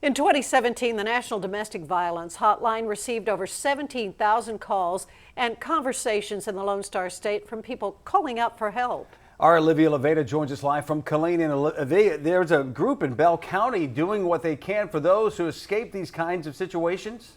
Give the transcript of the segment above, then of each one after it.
In 2017, the National Domestic Violence Hotline received over 17,000 calls and conversations in the Lone Star State from people calling out for help. Our Olivia Leveda joins us live from Killeen. And Olivia, there's a group in Bell County doing what they can for those who escape these kinds of situations.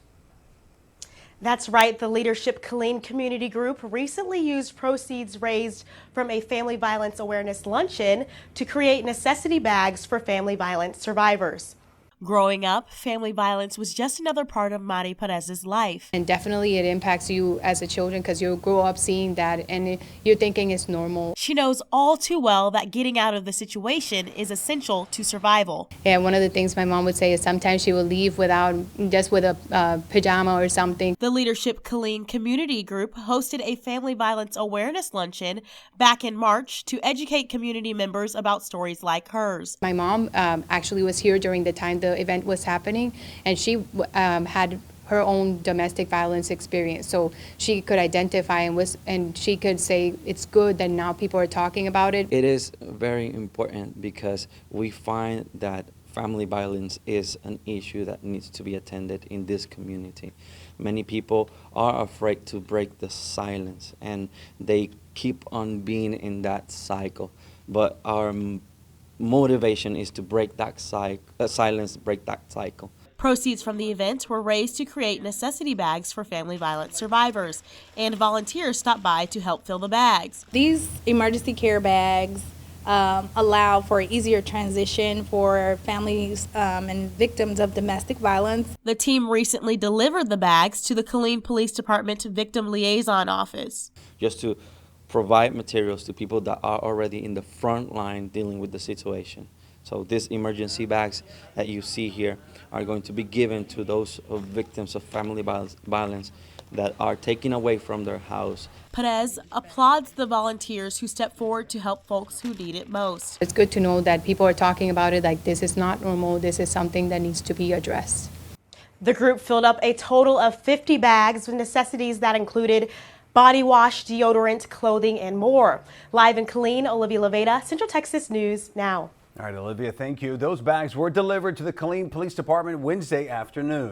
That's right. The Leadership Killeen Community Group recently used proceeds raised from a family violence awareness luncheon to create necessity bags for family violence survivors. Growing up, family violence was just another part of Mari Perez's life. And definitely it impacts you as a children because you grow up seeing that and you're thinking it's normal. She knows all too well that getting out of the situation is essential to survival. And one of the things my mom would say is sometimes she would leave just with a pajama or something. The Leadership Killeen Community Group hosted a family violence awareness luncheon back in March to educate community members about stories like hers. My mom actually was here during the time the event was happening, and she had her own domestic violence experience, so she could identify and she could say it's good that now people are talking about it. It is very important because we find that family violence is an issue that needs to be attended in this community. Many people are afraid to break the silence and they keep on being in that cycle, but our motivation is to break that silence, break that cycle. Proceeds from the event were raised to create necessity bags for family violence survivors, and volunteers stopped by to help fill the bags. These emergency care bags allow for an easier transition for families and victims of domestic violence. The team recently delivered the bags to the Killeen Police Department Victim Liaison Office. Just to provide materials to people that are already in the front line dealing with the situation. So these emergency bags that you see here are going to be given to those victims of family violence that are taken away from their house. Perez applauds the volunteers who step forward to help folks who need it most. It's good to know that people are talking about it like this is not normal, this is something that needs to be addressed. The group filled up a total of 50 bags with necessities that included body wash, deodorant, clothing, and more. Live in Killeen, Olivia Leveda, Central Texas News Now. All right, Olivia, thank you. Those bags were delivered to the Killeen Police Department Wednesday afternoon.